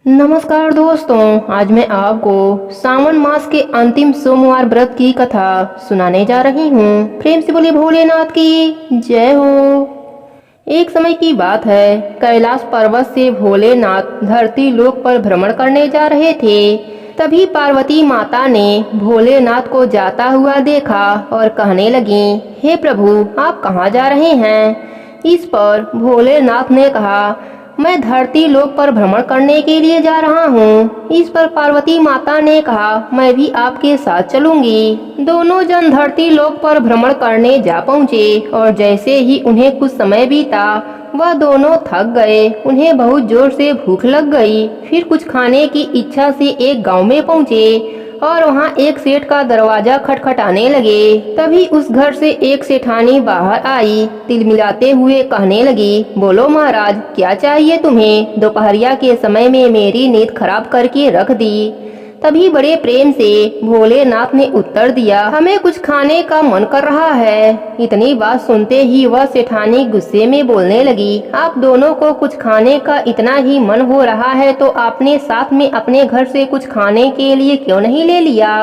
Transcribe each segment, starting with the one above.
नमस्कार दोस्तों, आज मैं आपको सावन मास के अंतिम सोमवार व्रत की कथा सुनाने जा रही हूँ। प्रेम से बोलिए भोलेनाथ की जय हो। एक समय की बात है, कैलाश पर्वत से भोलेनाथ धरती लोक पर भ्रमण करने जा रहे थे। तभी पार्वती माता ने भोलेनाथ को जाता हुआ देखा और कहने लगी, हे प्रभु, आप कहाँ जा रहे हैं। इस पर भोलेनाथ ने कहा, मैं धरती लोक पर भ्रमण करने के लिए जा रहा हूँ। इस पर पार्वती माता ने कहा, मैं भी आपके साथ चलूंगी। दोनों जन धरती लोक पर भ्रमण करने जा पहुँचे और जैसे ही उन्हें कुछ समय बीता, वह दोनों थक गए। उन्हें बहुत जोर से भूख लग गई। फिर कुछ खाने की इच्छा से एक गांव में पहुँचे और वहाँ एक सेठ का दरवाजा खटखटाने लगे। तभी उस घर से एक सेठानी बाहर आई। तिल मिलाते हुए कहने लगी, बोलो महाराज, क्या चाहिए तुम्हें। दोपहरिया के समय में मेरी नींद खराब करके रख दी। तभी बड़े प्रेम से भोलेनाथ ने उत्तर दिया, हमें कुछ खाने का मन कर रहा है। इतनी बात सुनते ही वह सेठानी गुस्से में बोलने लगी, आप दोनों को कुछ खाने का इतना ही मन हो रहा है तो आपने साथ में अपने घर से कुछ खाने के लिए क्यों नहीं ले लिया।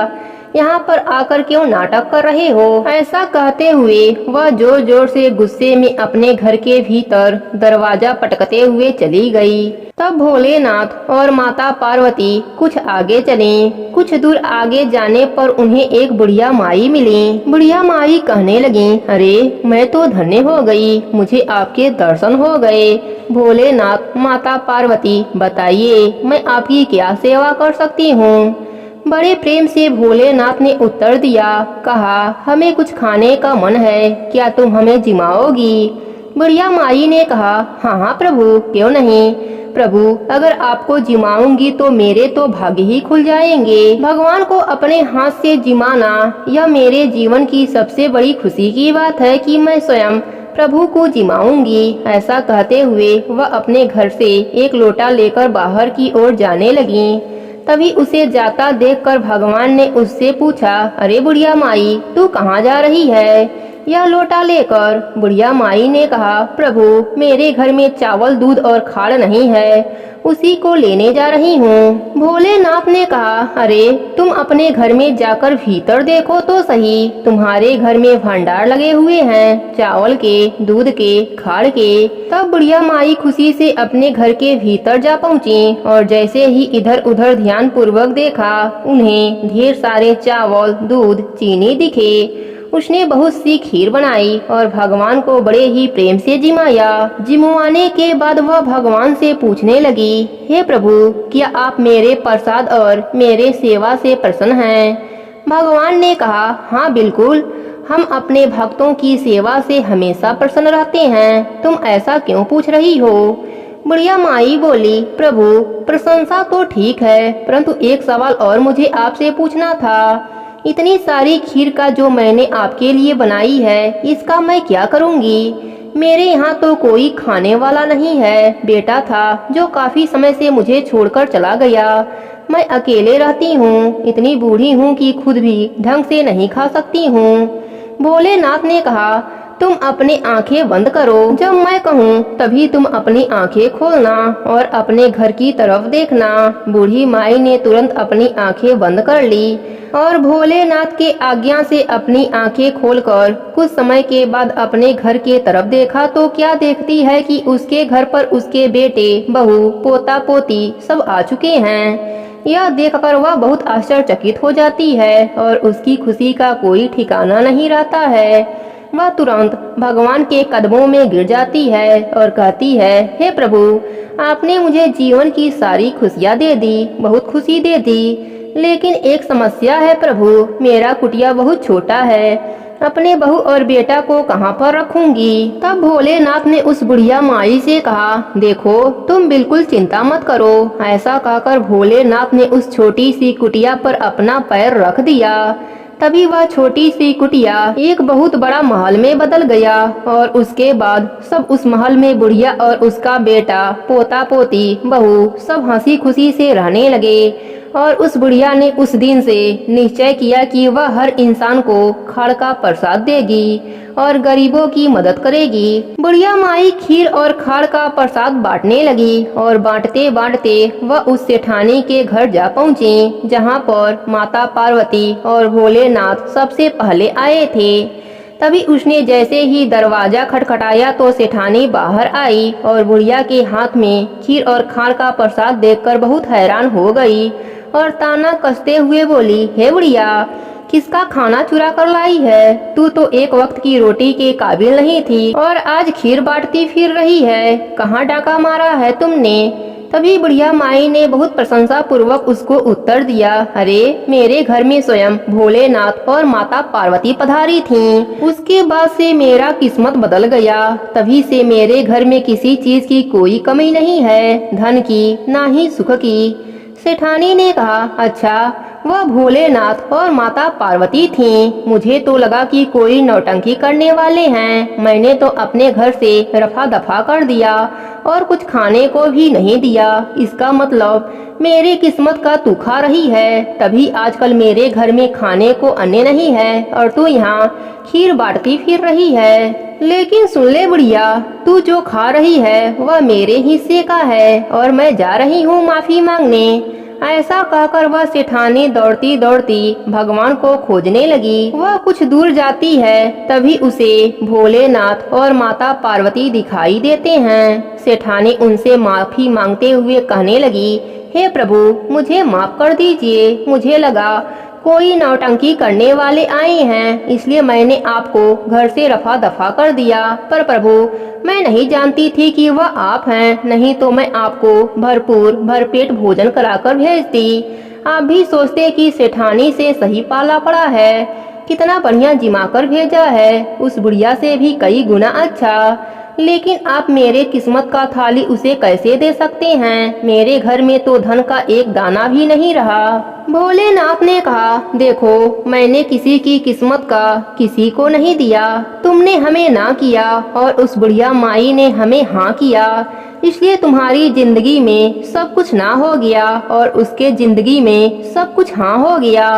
यहाँ पर आकर क्यों नाटक कर रहे हो। ऐसा कहते हुए वह जोर जोर से गुस्से में अपने घर के भीतर दरवाजा पटकते हुए चली गई। तब भोलेनाथ और माता पार्वती कुछ आगे चले। कुछ दूर आगे जाने पर उन्हें एक बुढ़िया माई मिली। बुढ़िया माई कहने लगी, अरे मैं तो धन्य हो गई, मुझे आपके दर्शन हो गए। भोलेनाथ, माता पार्वती, बताइए मैं आपकी क्या सेवा कर सकती हूँ। बड़े प्रेम से भोलेनाथ ने उत्तर दिया, कहा, हमें कुछ खाने का मन है, क्या तुम हमें जिमाओगी। बुढ़िया माई ने कहा, हाँ हाँ प्रभु, क्यों नहीं। प्रभु, अगर आपको जिमाऊंगी तो मेरे तो भाग्य ही खुल जाएंगे। भगवान को अपने हाथ से जिमाना यह मेरे जीवन की सबसे बड़ी खुशी की बात है कि मैं स्वयं प्रभु को जिमाऊंगी। ऐसा कहते हुए वह अपने घर से एक लोटा लेकर बाहर की ओर जाने लगी। तभी उसे जाता देखकर भगवान ने उससे पूछा, अरे बुढ़िया माई, तू कहाँ जा रही है यह लोटा लेकर। बुढ़िया माई ने कहा, प्रभु, मेरे घर में चावल, दूध और खाड़ नहीं है, उसी को लेने जा रही हूँ। भोलेनाथ ने कहा, अरे तुम अपने घर में जाकर भीतर देखो तो सही, तुम्हारे घर में भंडार लगे हुए हैं, चावल के, दूध के, खाड़ के। तब बुढ़िया माई खुशी से अपने घर के भीतर जा पहुँची और जैसे ही इधर उधर ध्यान पूर्वक देखा, उन्हें ढेर सारे चावल, दूध, चीनी दिखे। उसने बहुत सी खीर बनाई और भगवान को बड़े ही प्रेम से जिमाया। जिमवाने के बाद वह भगवान से पूछने लगी, हे प्रभु, क्या आप मेरे प्रसाद और मेरे सेवा से प्रसन्न हैं। भगवान ने कहा, हाँ बिल्कुल, हम अपने भक्तों की सेवा से हमेशा प्रसन्न रहते हैं। तुम ऐसा क्यों पूछ रही हो। बुढ़िया माई बोली, प्रभु, प्रशंसा तो ठीक है, परंतु एक सवाल और मुझे आपसे पूछना था। इतनी सारी खीर का जो मैंने आपके लिए बनाई है, इसका मैं क्या करूंगी। मेरे यहाँ तो कोई खाने वाला नहीं है। बेटा था जो काफी समय से मुझे छोड़कर चला गया। मैं अकेले रहती हूँ, इतनी बूढ़ी हूँ कि खुद भी ढंग से नहीं खा सकती हूँ। भोलेनाथ ने कहा, तुम अपनी आंखें बंद करो, जब मैं कहूँ तभी तुम अपनी आंखें खोलना और अपने घर की तरफ देखना। बूढ़ी माई ने तुरंत अपनी आंखें बंद कर ली और भोलेनाथ के आज्ञा से अपनी आंखें खोलकर कुछ समय के बाद अपने घर के तरफ देखा तो क्या देखती है कि उसके घर पर उसके बेटे, बहू, पोता पोती सब आ चुके हैं। यह देखकर वह बहुत आश्चर्यचकित हो जाती है और उसकी खुशी का कोई ठिकाना नहीं रहता है। वह तुरंत भगवान के कदमों में गिर जाती है और कहती है, हे प्रभु, आपने मुझे जीवन की सारी खुशियाँ दे दी, बहुत खुशी दे दी, लेकिन एक समस्या है प्रभु, मेरा कुटिया बहुत छोटा है, अपने बहू और बेटा को कहाँ पर रखूंगी। तब भोलेनाथ ने उस बुढ़िया माई से कहा, देखो तुम बिल्कुल चिंता मत करो। ऐसा कहकर भोलेनाथ ने उस छोटी सी कुटिया पर अपना पैर रख दिया। तभी वह छोटी सी कुटिया एक बहुत बड़ा महल में बदल गया और उसके बाद सब उस महल में बुढ़िया और उसका बेटा, पोता पोती, बहू सब हंसी खुशी से रहने लगे। और उस बुढ़िया ने उस दिन से निश्चय किया कि वह हर इंसान को खाड़ का प्रसाद देगी और गरीबों की मदद करेगी। बुढ़िया माई खीर और खाड़ का प्रसाद बांटने लगी और बांटते बांटते वह उस सेठानी के घर जा पहुँची, जहाँ पर माता पार्वती और भोलेनाथ सबसे पहले आए थे। तभी उसने जैसे ही दरवाजा खटखटाया तो सेठानी बाहर आई और बुढ़िया के हाथ में खीर और खाड़ का प्रसाद देखकर बहुत हैरान हो गई और ताना कसते हुए बोली, हे बुढ़िया, किसका खाना चुरा कर लाई है? तू तो एक वक्त की रोटी के काबिल नहीं थी और आज खीर बांटती फिर रही है। कहाँ डाका मारा है तुमने? तभी बुढ़िया माई ने बहुत प्रशंसा पूर्वक उसको उत्तर दिया, अरे मेरे घर में स्वयं भोलेनाथ और माता पार्वती पधारी थीं। उसके बाद से मेरा किस्मत बदल गया। तभी से मेरे घर में किसी चीज की कोई कमी नहीं है, धन की ना ही सुख की। सेठानी ने कहा, अच्छा, वह भोलेनाथ और माता पार्वती थीं। मुझे तो लगा कि कोई नौटंकी करने वाले हैं। मैंने तो अपने घर से रफा दफा कर दिया और कुछ खाने को भी नहीं दिया। इसका मतलब मेरी किस्मत का तू खा रही है, तभी आजकल मेरे घर में खाने को अन्न नहीं है और तू यहाँ खीर बांटती फिर रही है। लेकिन सुन ले बुढ़िया, तू जो खा रही है वह मेरे हिस्से का है और मैं जा रही हूँ माफी मांगने। ऐसा कहकर वह सेठानी दौड़ती दौड़ती भगवान को खोजने लगी। वह कुछ दूर जाती है, तभी उसे भोलेनाथ और माता पार्वती दिखाई देते हैं। सेठानी उनसे माफी मांगते हुए कहने लगी, हे प्रभु, मुझे माफ कर दीजिए। मुझे लगा कोई नौटंकी करने वाले आए हैं, इसलिए मैंने आपको घर से रफा दफा कर दिया। पर प्रभु, मैं नहीं जानती थी कि वह आप हैं, नहीं तो मैं आपको भरपूर भरपेट भोजन कराकर भेजती। आप भी सोचते कि सेठानी से सही पाला पड़ा है, कितना बढ़िया जिमा कर भेजा है, उस बुढ़िया से भी कई गुना अच्छा। लेकिन आप मेरे किस्मत का थाली उसे कैसे दे सकते हैं? मेरे घर में तो धन का एक दाना भी नहीं रहा। भोलेनाथ ने कहा, देखो, मैंने किसी की किस्मत का किसी को नहीं दिया। तुमने हमें ना किया और उस बुढ़िया माई ने हमें हाँ किया, इसलिए तुम्हारी जिंदगी में सब कुछ ना हो गया और उसके जिंदगी में सब कुछ हाँ हो गया।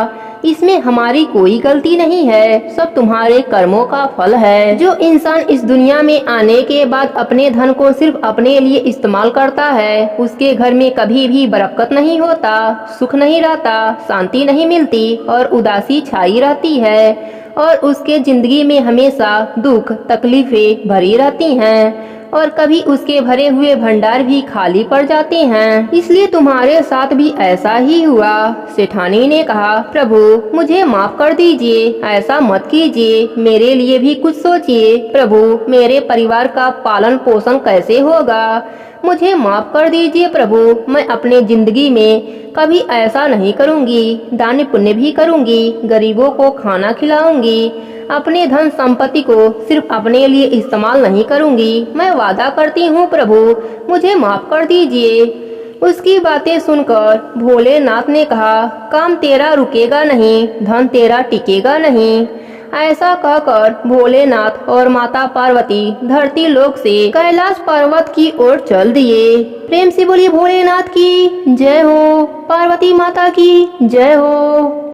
इसमें हमारी कोई गलती नहीं है, सब तुम्हारे कर्मों का फल है। जो इंसान इस दुनिया में आने के बाद अपने धन को सिर्फ अपने लिए इस्तेमाल करता है, उसके घर में कभी भी बरकत नहीं होता, सुख नहीं रहता, शांति नहीं मिलती और उदासी छाई रहती है और उसके जिंदगी में हमेशा दुख तकलीफें भरी रहती हैं और कभी उसके भरे हुए भंडार भी खाली पड़ जाते हैं। इसलिए तुम्हारे साथ भी ऐसा ही हुआ। सेठानी ने कहा, प्रभु, मुझे माफ कर दीजिए, ऐसा मत कीजिए, मेरे लिए भी कुछ सोचिए। प्रभु, मेरे परिवार का पालन पोषण कैसे होगा? मुझे माफ कर दीजिए प्रभु, मैं अपने जिंदगी में कभी ऐसा नहीं करूंगी। दान पुण्य भी करूंगी, गरीबों को खाना खिलाऊंगी, अपने धन संपत्ति को सिर्फ अपने लिए इस्तेमाल नहीं करूंगी। मैं वादा करती हूँ प्रभु, मुझे माफ कर दीजिए। उसकी बातें सुनकर भोलेनाथ ने कहा, काम तेरा रुकेगा नहीं, धन तेरा टिकेगा नहीं। ऐसा कहकर भोलेनाथ और माता पार्वती धरती लोक से कैलाश पर्वत की ओर चल दिए। प्रेम से बोलिए भोलेनाथ की जय हो, पार्वती माता की जय हो।